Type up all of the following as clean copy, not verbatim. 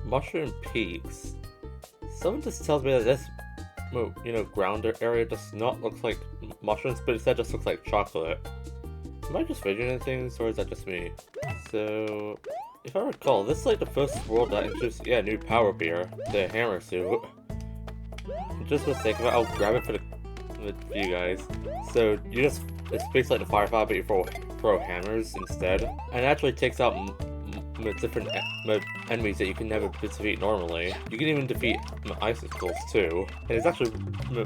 Mushroom Peaks. Someone just tells me that this, ground area does not look like mushrooms, but instead just looks like chocolate. Am I just figuring things, or is that just me? So, if I recall, this is like the first world that introduced, new power beer, the hammer suit. Just for the sake of it, I'll grab it for you guys. So, it's basically like the Firefly, but you throw hammers instead. And it actually takes out different enemies that you can never defeat normally. You can even defeat icicles too. And it's actually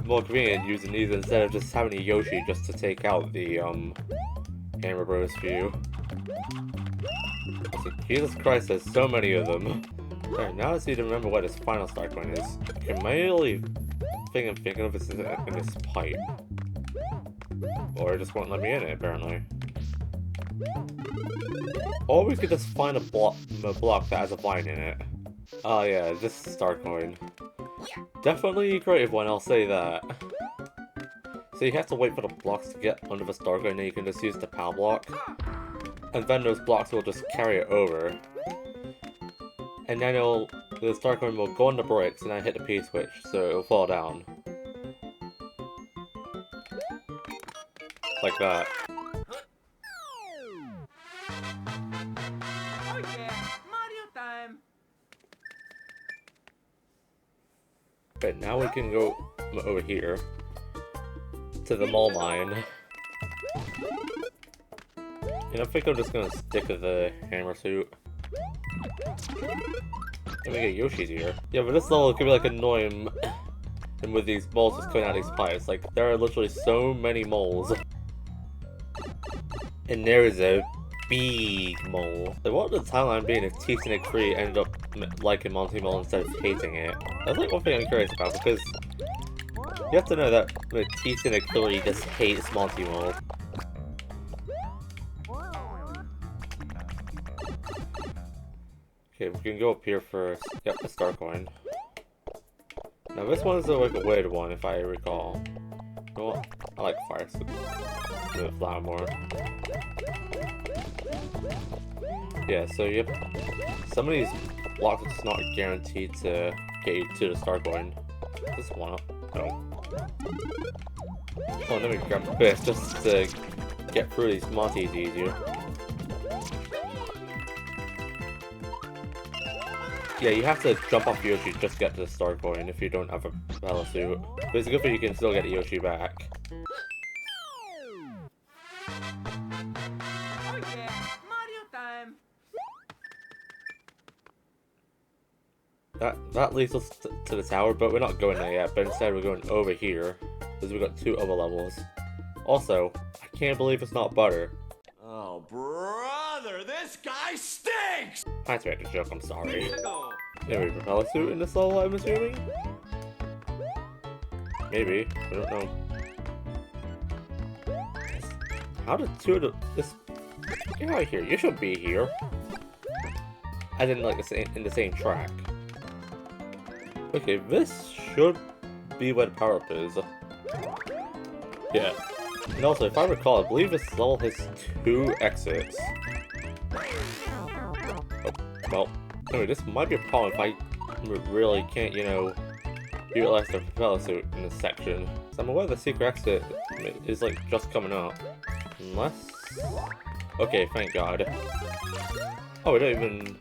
more convenient using these instead of just having a Yoshi just to take out the Hammer Bros for you. Jesus Christ, there's so many of them. Alright, now I just need to remember what this final star coin is. Okay, my only thing I'm thinking of is in this pipe. Or it just won't let me in it, apparently. Or we could just find a block that has a vine in it. Oh yeah, this star coin. Definitely a creative one, I'll say that. So you have to wait for the blocks to get under the star coin, and then you can just use the power block. And then those blocks will just carry it over. And then the star coin will go on the bricks and then hit the P switch, so it'll fall down. Like that. Oh yeah, Mario time! But now we can go over here to the mole mine. And I think I'm just gonna stick with the hammer suit. And we get Yoshi's here. Yeah, but this level could be like annoying. And with these moles just coming out of these pipes, like there are literally so many moles. And there is a big mole. Like, what would the timeline be if T-Cynic 3 ended up liking Monty Mole instead of hating it? That's like one thing I'm curious about, because you have to know that T-Cynic 3 just hates Monty Mole. Okay, we can go up here first. Yep, the star coin. Now this one is like a weird one, if I recall. You know what? I like fire the flower more. Yeah, so yep. Some of these blocks are just not guaranteed to get you to the star coin. This one up. Oh. Oh, let me grab this just to get through these monties easier. Yeah, you have to jump off Yoshi just to get to the star coin if you don't have a Bella suit. But it's good for you can still get Yoshi back. Oh yeah, Mario time! That leads us to the tower, but we're not going there yet, but instead we're going over here, because we've got 2 other levels. Also, I can't believe it's not butter. Oh, brother, this guy stinks! I had to make a joke, I'm sorry. Maybe propeller suit in this level, I'm assuming? Maybe, I don't know. How did 2 of this... Get out of here, you shouldn't be here. I didn't like in the same track. Okay, this should be where the power-up is. Yeah. And also, if I recall, I believe this level has 2 exits. Oh, well, anyway, this might be a problem if I really can't, utilize the propeller suit in this section. So I'm aware the secret exit is, like, just coming up. Unless... Okay, thank God. Oh, we don't even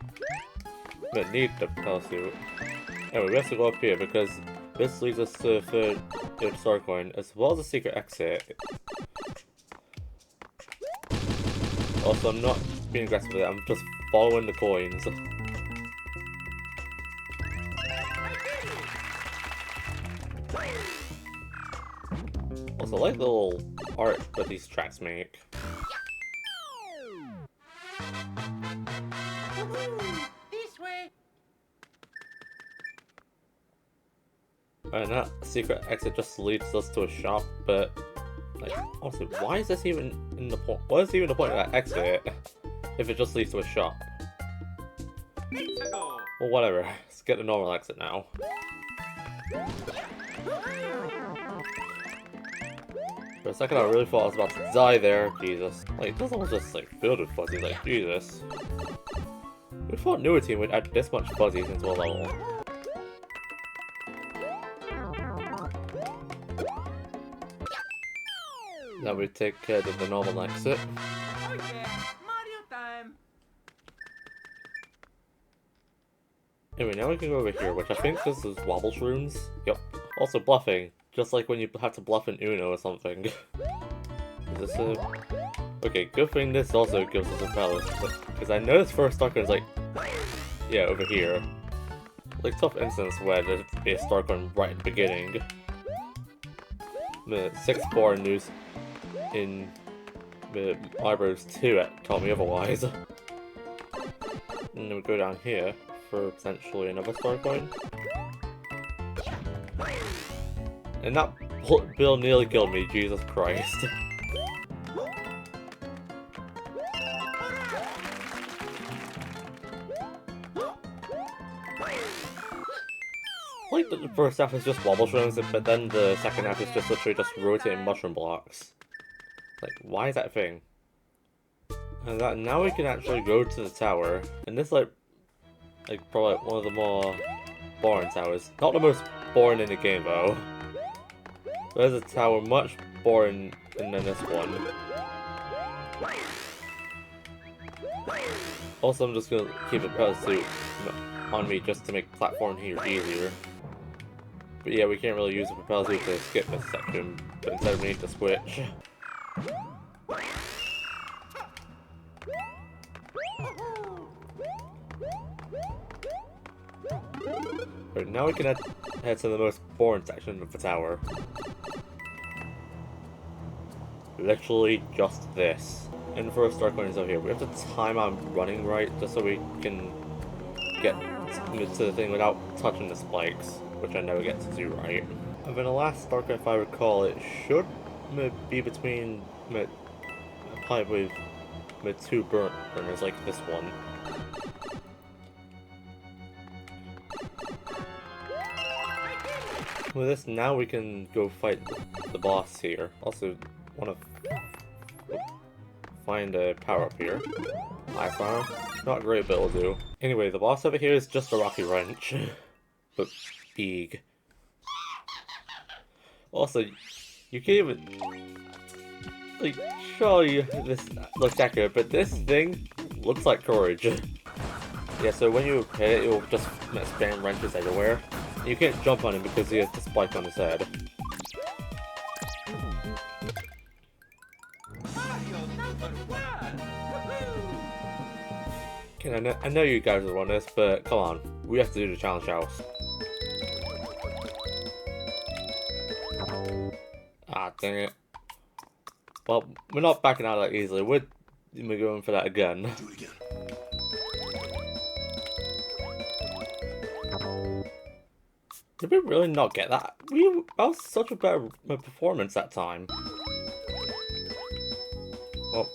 need the propeller suit. Anyway, we have to go up here because this leads us to the third star coin, as well as a secret exit. Also, I'm not being aggressive with it, I'm just following the coins. Also, I like the little art that these tracks make. This way! And that secret exit just leads us to a shop, but like, honestly, why is this even in the point? What is even the point of that exit if it just leads to a shop? Well, whatever. Let's get the normal exit now. For a second, I really thought I was about to die there. Jesus, like this almost just like filled with fuzzy. Like Jesus. We thought newer team would add this much fuzzies into a level. Now we take care of the normal exit. Oh yeah, Mario time. Anyway, now we can go over here, which I think this is wobble shrooms. Yep. Also bluffing, just like when you have to bluff in Uno or something. Is this a... Okay, good thing this also gives us a balance, because I noticed first Starcoin is like... Yeah, over here. Like tough instance where there'd be a Starcoin right at the beginning. The 6-4 news in the Eyebrows 2 told me otherwise. And then we go down here for potentially another Starcoin. And that bill nearly killed me, Jesus Christ. Like the first half is just wobble shrooms, but then the second half is just literally just rotating mushroom blocks. Like, why is that a thing? And that now we can actually go to the tower, and this like probably one of the more boring towers. Not the most boring in the game though. There's a tower much boring than this one. Also, I'm just gonna keep a pedal suit on me just to make platform here easier. But yeah, we can't really use the propeller suit to skip this section, but instead we need to switch. Right, now we can head to the most boring section of the tower. Literally just this. And the first Starcoin is over here. We have to time our running right just so we can get to the thing without touching the spikes, which I never get to do right. And then the last Starcoin, if I recall, it should be between a pipe with two burners like this one. With this, now we can go fight the boss here. Also, want to find a power up here. Ice armor. Not great, but it'll do. Anyway, the boss over here is just a rocky wrench. But big. Also, you can't even... Like, surely this looks accurate, but this thing looks like courage. Yeah, so when you hit it, it'll just spam wrenches everywhere. You can't jump on him because he has the spike on his head. Mario number one. Woohoo! Okay, I know you guys will want this, but come on, we have to do the challenge house. Ah, dang it. Well, we're not backing out that easily. We're going for that again. Do it again. Did we really not get that? That was such a better performance that time. Oh.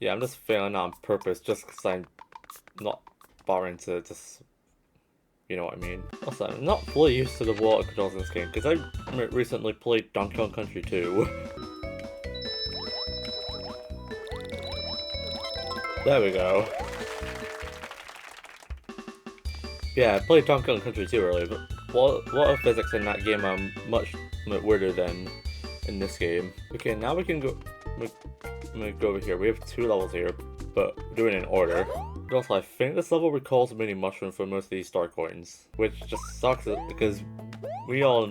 Yeah, I'm just failing on purpose just because I'm not bothering to just... You know what I mean. Also, I'm not fully used to the water controls in this game because I recently played Donkey Kong Country 2. There we go. Yeah, I played Donkey Kong Country 2 earlier, but water physics in that game are much weirder than in this game. Okay, now we can go over here. We have 2 levels here, but doing it in order. But also, I think this level recalls Mini Mushroom for most of these star coins, which just sucks because we all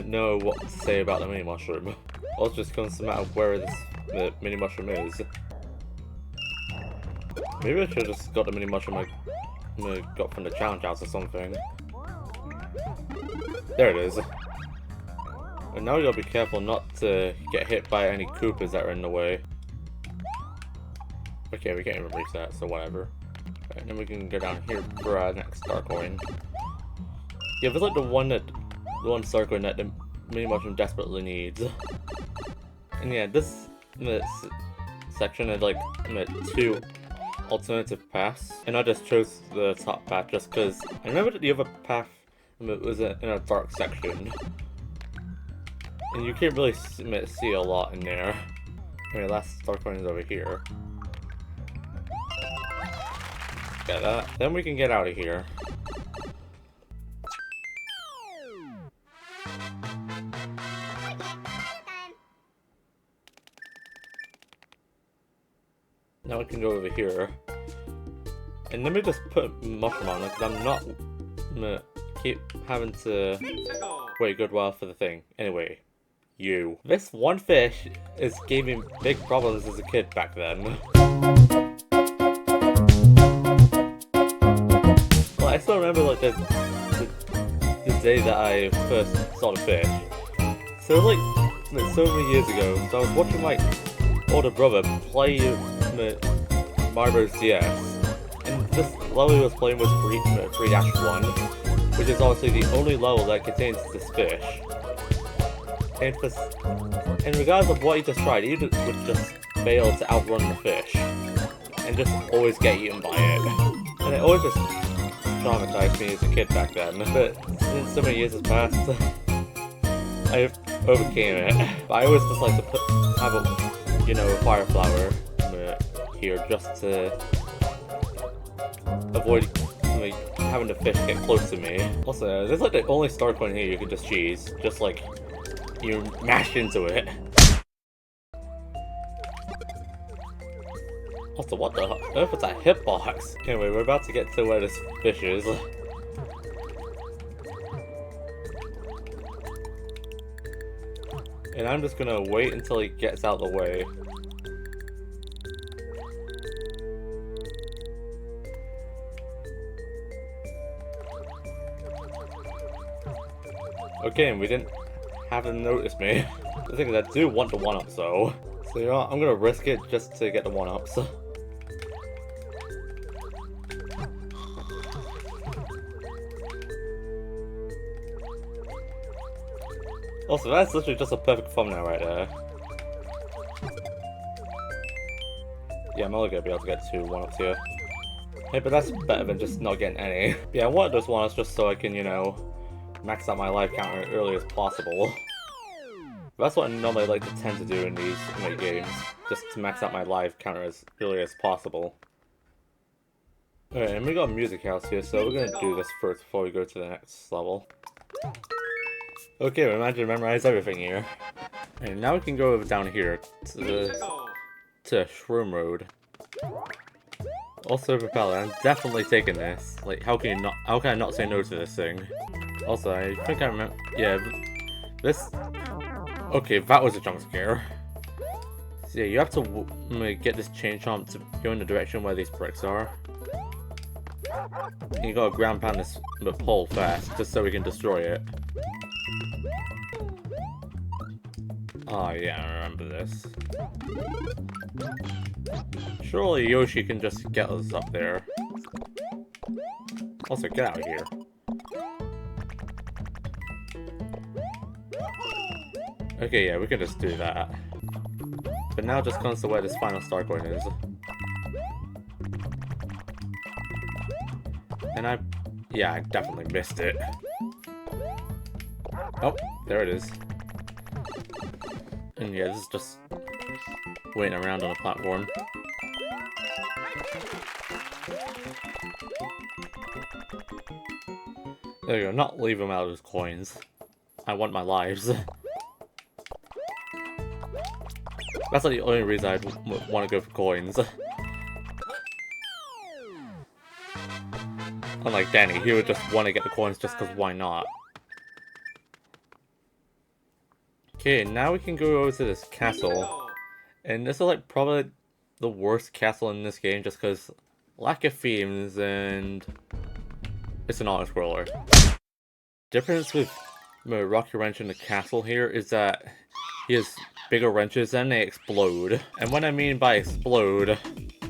know what to say about the Mini Mushroom. Also, just comes to matter where the Mini Mushroom is. Maybe I should have just got the Mini Mushroom I got from the challenge house or something. There it is. And now we gotta be careful not to get hit by any Koopas that are in the way. Okay, we can't even reach that, so whatever. And then we can go down here for our next star coin. Yeah, it's like the one star coin that the Mini Mushroom desperately needs. And yeah, this section had like 2 alternative paths, and I just chose the top path just because I remember that the other path was in a dark section, and you can't really see a lot in there. Okay, last star coin is over here. Get that. Then we can get out of here. Now we can go over here. And let me just put mushroom on it, because I'm not gonna keep having to wait a good while for the thing. Anyway, you. This one fish is giving me big problems as a kid back then. Well, I still remember like the day that I first saw the fish. So like so many years ago, so I was watching my older brother play Mario Bros. DS, and this level he was playing was 3-1, which is obviously the only level that contains this fish. And regardless of what he just tried, he would just fail to outrun the fish, and just always get eaten by it. And it always just traumatized me as a kid back then. But since so many years has passed, I overcame it. But I always just like to have a, you know, a fire flower here just to avoid having the fish get close to me. Also, this is like the only star coin here you can just cheese. Just like, you mash into it. Also, what the earth is that hitbox? Anyway, we're about to get to where this fish is. And I'm just gonna wait until he gets out of the way. Okay, and we didn't have him notice me. The thing is, I do want the 1-ups though. So you know what, I'm gonna risk it just to get the 1-ups. Also, that's literally just a perfect thumbnail right there. Yeah, I'm only gonna be able to get 2 1-ups here. Hey, but that's better than just not getting any. Yeah, I wanted those 1-ups just so I can, you know, max out my life counter as early as possible. That's what I normally like to tend to do in these games, just to max out my life counter as early as possible. Alright, and we got a music house here, so we're gonna do this first before we go to the next level. Okay, we managed to memorize everything here. And now we can go over down here to Shroom Road. Also, Propeller, I'm definitely taking this. Like, how can I not say no to this thing? Also, I think I remember. Yeah, this. Okay, that was a jump scare. So yeah, you have to get this chain chomp to go in the direction where these bricks are. And you gotta ground pound this pole fast, just so we can destroy it. Oh yeah, I remember this. Surely Yoshi can just get us up there. Also, get out of here. Okay, yeah, we can just do that. But now it just comes to where this final star coin is. And I definitely missed it. Oh, there it is. And yeah, this is just waiting around on a platform. There you go, not leave him out of his coins. I want my lives. That's like the only reason I want to go for coins. Unlike Danny, he would just want to get the coins just because why not? Okay, now we can go over to this castle. And this is like probably the worst castle in this game just because lack of themes and it's an auto-scroller. Difference with Rocky Wrench in the castle here is that he has bigger wrenches and they explode. And what I mean by explode,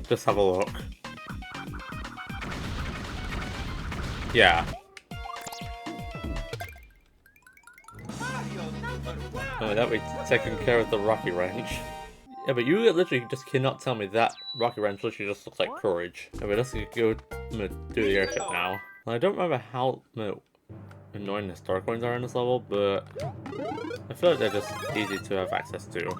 just have a look. Yeah. Oh, that way taking care of the Rocky Wrench. Yeah, but you literally just cannot tell me that Rocky Wrench literally just looks like courage. Okay, let's go do the airship now. Well, I don't remember how annoying the star coins are in this level, but I feel like they're just easy to have access to.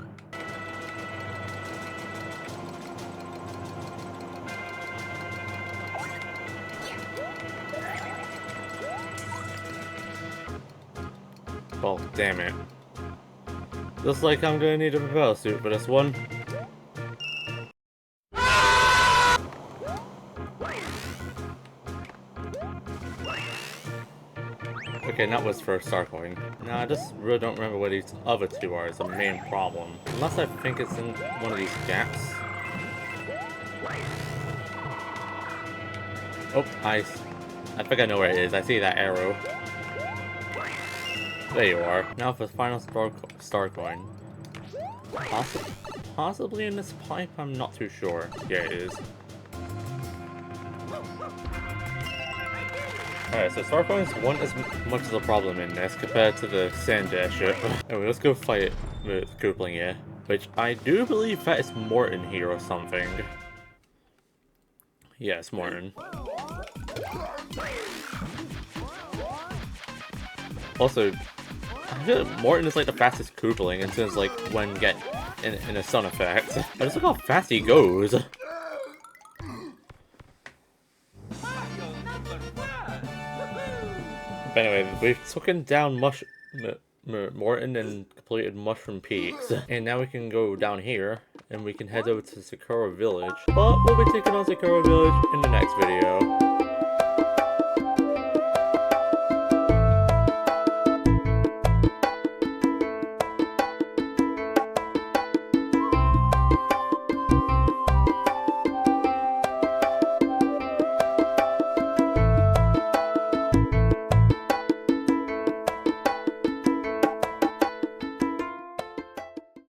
Well, damn it. Looks like I'm gonna need a propeller suit for this one. Okay, that was for Star Coin. Now I just really don't remember what these other two are is the main problem. Unless I think it's in one of these gaps. Oh, I think I know where it is. I see that arrow. There you are. Now for the final star coin. Possibly in this pipe? I'm not too sure. Yeah, it is. Alright, so star coins weren't as much as a problem in this compared to the sand ship. Anyway, let's go fight with Goopling here. Which I do believe that is Morton here or something. Yeah, it's Morton. Also, I feel like Morton is like the fastest Koopling in terms of like when get in a sun effect. But just look how fast he goes. Mario number one! Woohoo! But anyway, we've taken down Morton and completed Mushroom Peaks. And now we can go down here and we can head over to Sakura Village. But we'll be taking on Sakura Village in the next video.